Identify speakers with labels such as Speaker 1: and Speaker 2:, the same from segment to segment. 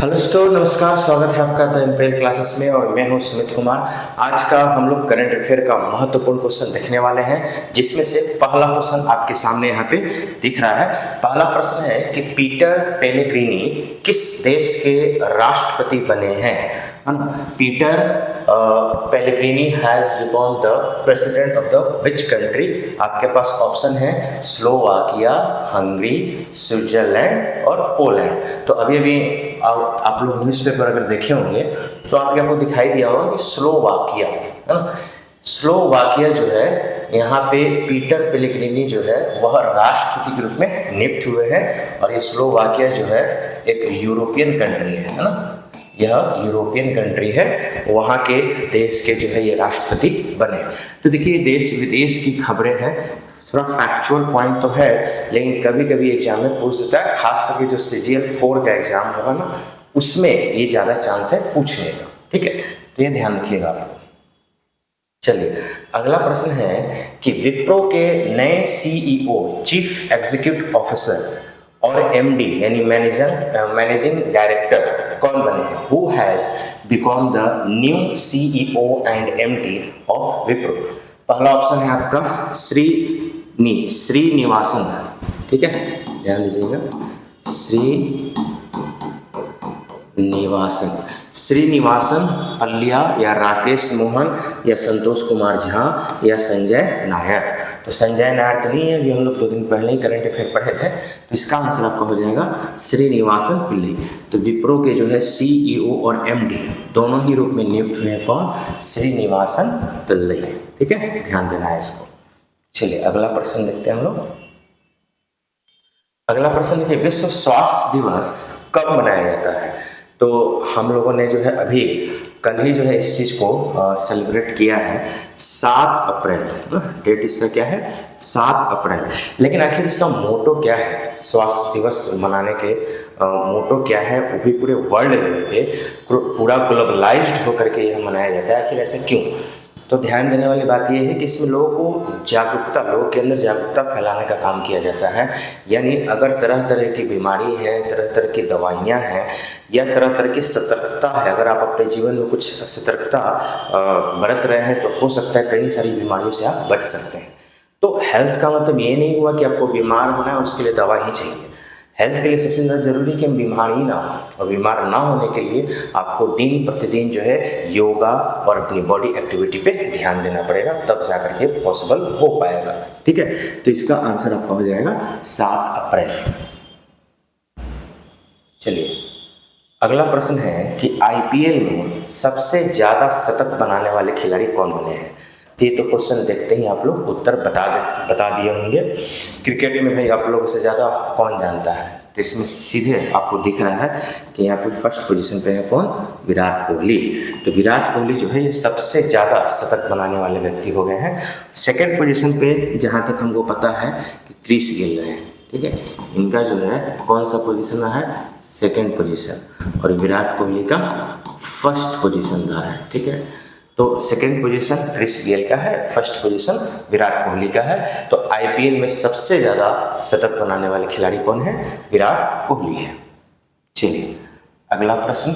Speaker 1: Hello store नमस्कार, स्वागत है आपका द इम्पेरियल क्लासेस में और मैं हूं सुमित कुमार। आज का हम लोग करंट अफेयर का महत्वपूर्ण क्वेश्चन देखने वाले हैं, जिसमें से पहला क्वेश्चन आपके सामने यहाँ पे दिख रहा है। पहला प्रश्न है कि पीटर पेलेग्रिनी किस देश के राष्ट्रपति बने हैं, है ना। Peter Pellegrini has become the president of the which country. आपके पास ऑप्शन है स्लोवाकिया, हंगरी, स्विट्जरलैंड और पोलैंड। तो अभी आप लोग न्यूज़पेपर अगर देखे होंगे तो आपको दिखाई दिया होगा कि स्लोवाकिया, है ना। स्लोवाकिया जो है, यहाँ पे पीटर पेलेग्रिनी जो है वह राष्ट्रपति के रूप में नियुक्त हुए हैं। और ये स्लोवाकिया जो है एक यूरोपियन कंट्री है ना। यह यूरोपियन कंट्री है, वहाँ के देश के जो है ये राष्ट्रपति बने। तो देखिए, देश विदेश की खबरें हैं, थोड़ा फैक्चुअल पॉइंट तो है, लेकिन कभी कभी एग्जाम में पूछ देता है। खास करके जो CGL 4 का एग्जाम होगा ना, उसमें ये ज़्यादा चांस है पूछने का। ठीक है, तो ये ध्यान रखिएगा आप। चलिए, अगला प्रश्न है कि विप्रो के नए CEO, चीफ एग्जीक्यूटिव ऑफिसर और MD यानी मैनेजिंग डायरेक्टर कौन बने हैं? Who has become the new CEO and MD of Wipro. पहला ऑप्शन है आपका श्रीनिवासन। ठीक है, ध्यान दीजिएगा, श्रीनिवासन अल्लिया या राकेश मोहन या संतोष कुमार झा या संजय नायर। तो संजय नायर तो नहीं है, अभी हम लोग 2 दिन पहले ही करंट अफेयर पढ़े थे। तो इसका आंसर आपका हो जाएगा श्रीनिवासन पिल्लई। तो विप्रो के जो है CEO और MD दोनों ही रूप में नियुक्त हुए हैं कौन? श्रीनिवासन पिल्लई। ठीक है, ध्यान देना है इसको। चलिए, अगला प्रश्न देखते हैं हम लोग। अगला प्रश्न है कि विश्व स्वास्थ्य दिवस कब मनाया जाता है? तो हम लोगों ने जो है अभी कल ही जो है इस चीज़ को सेलिब्रेट किया है, 7 अप्रैल। डेट इसका क्या है? 7 अप्रैल। लेकिन आखिर इसका मोटो क्या है? स्वास्थ्य दिवस मनाने के मोटो क्या है? वो भी पूरे वर्ल्ड लेवल पे पूरा ग्लोबलाइज्ड होकर के यह मनाया जाता है। आखिर ऐसा क्यों? तो ध्यान देने वाली बात यह है कि इसमें लोगों के अंदर जागरूकता फैलाने का काम किया जाता है। यानी अगर तरह तरह की बीमारी है, तरह तरह की दवाइयाँ हैं या तरह तरह की सतर्कता है, अगर आप अपने जीवन में कुछ सतर्कता बरत रहे हैं तो हो सकता है कई सारी बीमारियों से आप बच सकते हैं। तो हेल्थ का मतलब ये नहीं हुआ कि आपको बीमार होना है उसके लिए दवा ही चाहिए। हेल्थ के लिए सबसे ज़्यादा जरूरी है कि हम बीमार ही ना हो, और बीमार ना होने के लिए आपको दिन प्रतिदिन जो है योगा और अपनी बॉडी एक्टिविटी पे ध्यान देना पड़ेगा, तब जाकर के पॉसिबल हो पाएगा। ठीक है, तो इसका आंसर आपका हो जाएगा 7 अप्रैल। चलिए, अगला प्रश्न है कि IPL में सबसे ज़्यादा शतक बनाने वाले खिलाड़ी कौन बने हैं? ये तो क्वेश्चन देखते ही आप लोग उत्तर बता दिए होंगे। क्रिकेट में भाई आप लोगों से ज़्यादा कौन जानता है? तो इसमें सीधे आपको दिख रहा है कि यहाँ पे फर्स्ट पोजीशन पे है कौन? विराट कोहली। तो विराट कोहली जो है ये सबसे ज़्यादा शतक बनाने वाले व्यक्ति हो गए हैं। सेकेंड पोजीशन पे जहाँ तक हमको पता है कि क्रिस गेल रहे हैं। ठीक है, इनका जो है कौन सा पोजीशन रहा है? Second position. और विराट कोहली का फर्स्ट पोजीशन रहा है। ठीक है, तो सेकेंड पोजीशन क्रिस गेल का है, फर्स्ट पोजीशन विराट कोहली का है। तो IPL में सबसे ज़्यादा शतक बनाने वाले खिलाड़ी कौन है? विराट कोहली है। चलिए, अगला प्रश्न,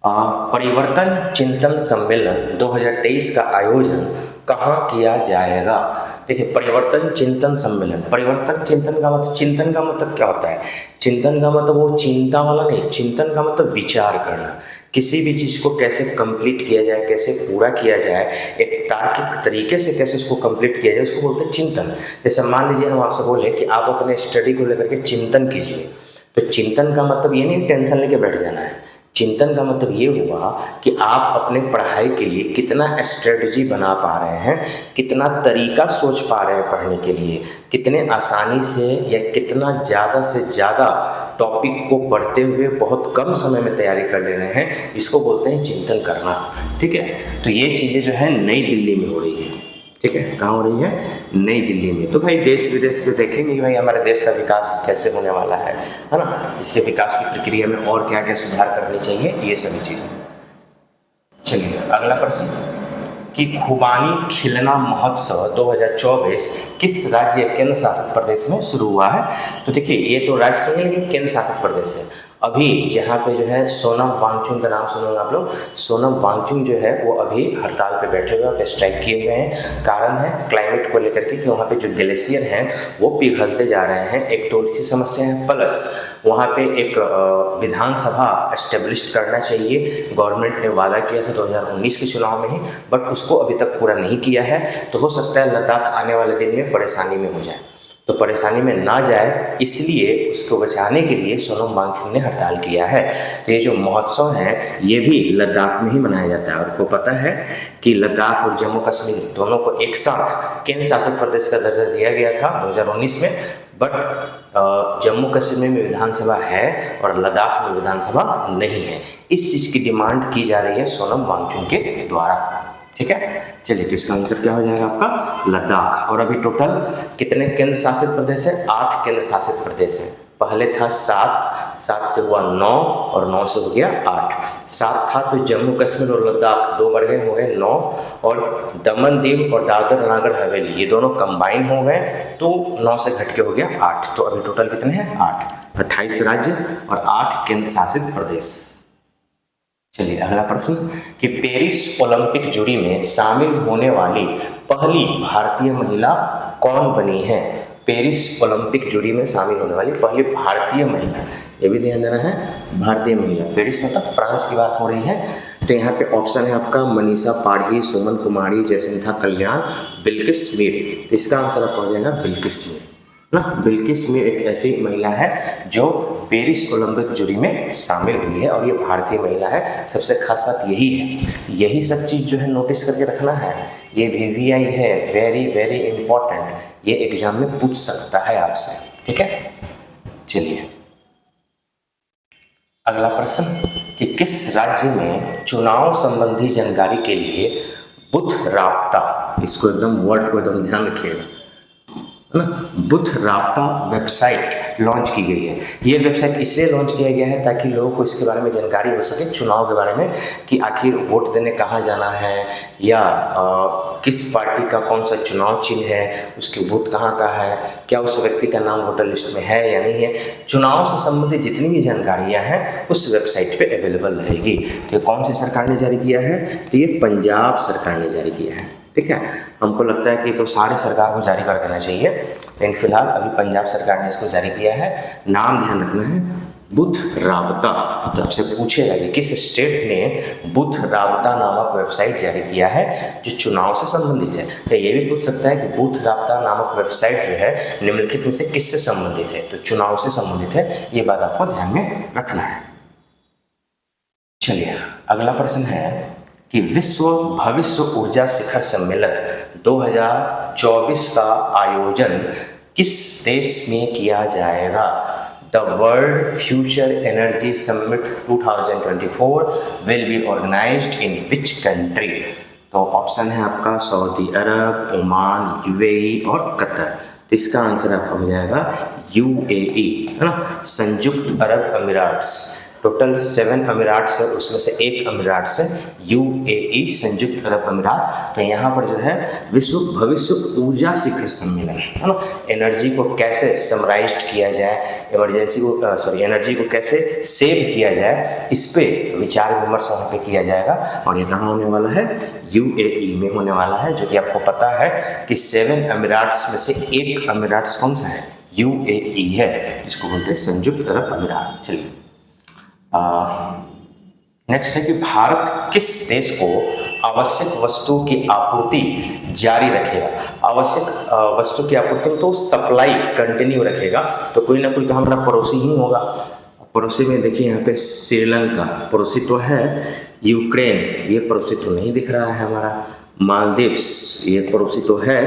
Speaker 1: परिवर्तन चिंतन सम्मेलन 2023 का आयोजन कहाँ किया जाएगा? देखिए, परिवर्तन चिंतन सम्मेलन, परिवर्तन चिंतन का मतलब क्या होता है? चिंतन का मतलब वो चिंता वाला नहीं, चिंतन का मतलब विचार करना। किसी भी चीज़ को कैसे कंप्लीट किया जाए, कैसे पूरा किया जाए, एक तार्किक तरीके से कैसे उसको कंप्लीट किया जाए, उसको बोलते हैं चिंतन। जैसे मान लीजिए हम आपसे बोले कि आप अपने स्टडी को लेकर के चिंतन कीजिए, तो चिंतन का मतलब ये नहीं टेंशन लेके बैठ जाना है। चिंतन का मतलब ये हुआ कि आप अपने पढ़ाई के लिए कितना स्ट्रेटजी बना पा रहे हैं, कितना तरीका सोच पा रहे हैं पढ़ने के लिए, कितने आसानी से या कितना ज़्यादा से ज़्यादा टॉपिक को पढ़ते हुए बहुत कम समय में तैयारी कर ले रहे हैं। इसको बोलते हैं चिंतन करना। ठीक है, तो ये चीज़ें जो है नई दिल्ली में हो रही है। ठीक है, कहाँ हो रही है? नई दिल्ली में। तो भाई देश विदेश में देखेंगे कि भाई हमारे देश का विकास कैसे होने वाला है ना। इसके विकास की प्रक्रिया में और क्या क्या सुधार करनी चाहिए, ये सभी चीज़ें। चलिए, अगला प्रश्न कि खुबानी खिलना महोत्सव 2024 किस राज्य केंद्र शासित प्रदेश में शुरू हुआ है? तो देखिए, ये तो राज्य नहीं लेकिन केंद्र शासित प्रदेश है। अभी जहाँ पे जो है सोनम वांगचुक का नाम सुनोगे आप लोग। सोनम वांगचुक जो है वो अभी हड़ताल पे बैठे हुए हैं, स्ट्राइक किए हुए हैं। कारण है क्लाइमेट को लेकर के कि वहाँ पे जो ग्लेशियर हैं वो पिघलते जा रहे हैं, एक तो उसकी समस्या है, प्लस वहाँ पे एक विधानसभा एस्टेब्लिश करना चाहिए। गवर्नमेंट ने वादा किया था 2019 के चुनाव में ही, बट उसको अभी तक पूरा नहीं किया है। तो हो सकता है लद्दाख आने वाले दिन में परेशानी में हो जाए, तो परेशानी में ना जाए इसलिए उसको बचाने के लिए सोनम वांगचुक ने हड़ताल किया है। तो ये जो महोत्सव है ये भी लद्दाख में ही मनाया जाता है। आपको पता है कि लद्दाख और जम्मू कश्मीर दोनों को एक साथ केंद्र शासित प्रदेश का दर्जा दिया गया था 2019 में, बट जम्मू कश्मीर में विधानसभा है और लद्दाख में विधानसभा नहीं है। इस चीज़ की डिमांड की जा रही है सोनम वांगचुक के द्वारा। ठीक है, चलिए तो इसका आंसर क्या हो जाएगा आपका लद्दाख। और अभी टोटल कितने केंद्र शासित प्रदेश है? 8 केंद्र शासित प्रदेश है। पहले था 7 से हुआ 9 और 9 से हो गया 8। 7 था तो जम्मू कश्मीर और लद्दाख 2 बढ़ गए, हो गए 9, और दमन दीव और दादर नगर हवेली ये दोनों कंबाइन हो गए तो 9 से घट के हो गया 8। तो अभी टोटल कितने हैं? 8। 28 राज्य और 8 केंद्र शासित प्रदेश। चलिए अगला प्रश्न कि पेरिस ओलंपिक जूरी में शामिल होने वाली पहली भारतीय महिला कौन बनी है? पेरिस ओलंपिक जूरी में शामिल होने वाली पहली भारतीय महिला, ये भी ध्यान देना है, भारतीय महिला। पेरिस मतलब फ्रांस की बात हो रही है। तो यहाँ पे ऑप्शन है आपका मनीषा पाढ़ी, सुमन कुमारी, जयसिंथा कल्याण, बिल्किस मीर। इसका आंसर आपका हो जाएगा बिल्किस मीर ना। बिल्किस मीर एक ऐसी महिला है जो पेरिस ओलंपिक जूरी में शामिल हुई है और ये भारतीय महिला है। सबसे खास बात यही है, यही सब चीज़ जो है नोटिस करके रखना है। ये VVI है, वेरी वेरी इंपॉर्टेंट, ये एग्जाम में पूछ सकता है आपसे। ठीक है, चलिए अगला प्रश्न कि किस राज्य में चुनाव संबंधी जानकारी के लिए बुथ राब्ता, इसको एकदम वर्ड को एकदम ध्यान रखिएगा ना, बुथ राब्ता वेबसाइट लॉन्च की गई है। ये वेबसाइट इसलिए लॉन्च किया गया है ताकि लोगों को इसके बारे में जानकारी हो सके, चुनाव के बारे में, कि आखिर वोट देने कहाँ जाना है या किस पार्टी का कौन सा चुनाव चिन्ह है, उसके बूथ कहाँ का है, क्या उस व्यक्ति का नाम वोटर लिस्ट में है या नहीं है। चुनाव से संबंधित जितनी भी जानकारियाँ हैं उस वेबसाइट पर अवेलेबल रहेगी। तो कौन सी सरकार ने जारी किया है? तो ये पंजाब सरकार ने जारी किया है। ठीक है, हमको लगता है कि तो सारी सरकार को जारी कर देना चाहिए, लेकिन फिलहाल अभी पंजाब सरकार ने इसको जारी किया है। नाम ध्यान रखना है, बुथ राब्ता। तो आपसे पूछेगा कि किस स्टेट ने बुथ राब्ता नामक वेबसाइट जारी किया है जो चुनाव से संबंधित है। तो ये भी पूछ सकता है कि बुथ राब्ता नामक वेबसाइट जो है निम्नलिखित में से किससे संबंधित है? तो चुनाव से संबंधित है, ये बात आपको ध्यान में रखना है। चलिए अगला प्रश्न है कि विश्व भविष्य ऊर्जा शिखर सम्मेलन 2024 का आयोजन किस देश में किया जाएगा? The world future energy summit 2024 will be organized in which country? तो ऑप्शन है आपका सऊदी अरब, ओमान, UAE और कतर। तो इसका आंसर आपका हो जाएगा UAE, है ना, संयुक्त अरब अमीराट्स। टोटल 7 अमीराट्स है, उसमें से एक अमीराट से UAE, संयुक्त अरब अमीरात। तो यहाँ पर जो है विश्व भविष्य ऊर्जा शिखर सम्मेलन, है ना, एनर्जी को कैसे समराइज किया जाए, एनर्जी को कैसे सेव किया जाए, इस पे विचार विमर्श वहाँ पे किया जाएगा। और ये कहाँ होने वाला है? UAE में होने वाला है, जो कि आपको पता है कि 7 अमीराट्स में से एक अमीराट्स कौन सा है? UAE है, जिसको बोलते हैं संयुक्त अरब अमीरात। चलिए नेक्स्ट है कि भारत किस देश को आवश्यक वस्तु की आपूर्ति जारी रखेगा? आवश्यक वस्तु की आपूर्ति तो सप्लाई कंटिन्यू रखेगा, तो कोई ना कोई तो हमारा पड़ोसी ही होगा। पड़ोसी में देखिए यहाँ पे श्रीलंका पड़ोसी तो है, यूक्रेन ये पड़ोसी तो नहीं दिख रहा है हमारा, मालदीव्स ये पड़ोसी तो है,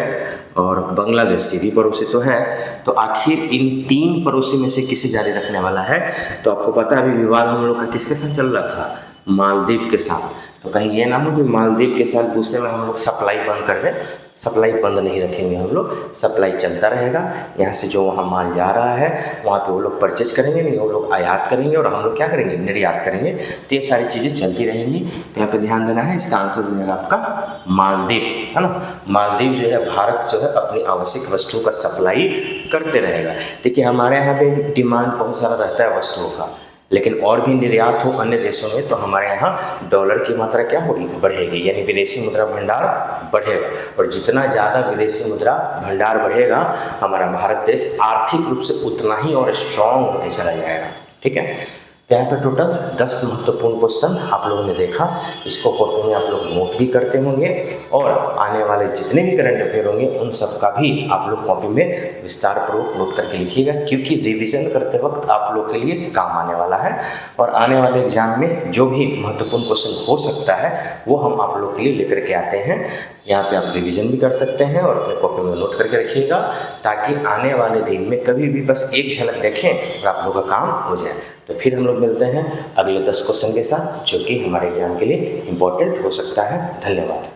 Speaker 1: और बांग्लादेश ये भी पड़ोसी तो है। तो आखिर इन 3 पड़ोसी में से किसे जारी रखने वाला है? तो आपको पता है अभी विवाद हम लोग का किसके साथ चल रहा था? मालदीव के साथ। तो कहीं ये ना हो कि मालदीव के साथ गुस्से में हम लोग सप्लाई बंद कर दें। सप्लाई बंद नहीं रखेंगे हम लोग, सप्लाई चलता रहेगा। यहाँ से जो वहाँ माल जा रहा है वहाँ पे वो लोग परचेज करेंगे, नहीं वो लोग आयात करेंगे और हम लोग क्या करेंगे? निर्यात करेंगे। तो ये सारी चीज़ें चलती रहेंगी। तो यहाँ पे ध्यान देना है, इसका आंसर हो जाएगा आपका मालदीव, है ना। मालदीव जो है भारत जो है अपनी आवश्यक वस्तुओं का सप्लाई करते रहेगा। देखिए हमारे यहाँ पे डिमांड बहुत सारा रहता है वस्तुओं का, लेकिन और भी निर्यात हो अन्य देशों में तो हमारे यहाँ डॉलर की मात्रा क्या होगी, बढ़ेगी, यानी विदेशी मुद्रा भंडार बढ़ेगा। और जितना ज़्यादा विदेशी मुद्रा भंडार बढ़ेगा हमारा भारत देश आर्थिक रूप से उतना ही और स्ट्रांग होते चला जाएगा। ठीक है, यहाँ पे टोटल 10 महत्वपूर्ण क्वेश्चन आप लोगों ने देखा, इसको कॉपी में आप लोग नोट भी करते होंगे और आने वाले जितने भी करंट अफेयर होंगे उन सब का भी आप लोग कॉपी में विस्तार पूर्वक नोट करके लिखिएगा, क्योंकि रिवीजन करते वक्त आप लोग के लिए काम आने वाला है। और आने वाले एग्जाम में जो भी महत्वपूर्ण क्वेश्चन हो सकता है वो हम आप लोग के लिए लेकर के आते हैं। यहाँ पे आप रिवीजन भी कर सकते हैं और अपने कॉपी में नोट करके रखिएगा, ताकि आने वाले दिन में कभी भी बस एक झलक देखें और आप लोगों का काम हो जाए। तो फिर हम लोग मिलते हैं अगले 10 क्वेश्चन के साथ, जो कि हमारे एग्जाम के लिए इम्पोर्टेंट हो सकता है। धन्यवाद।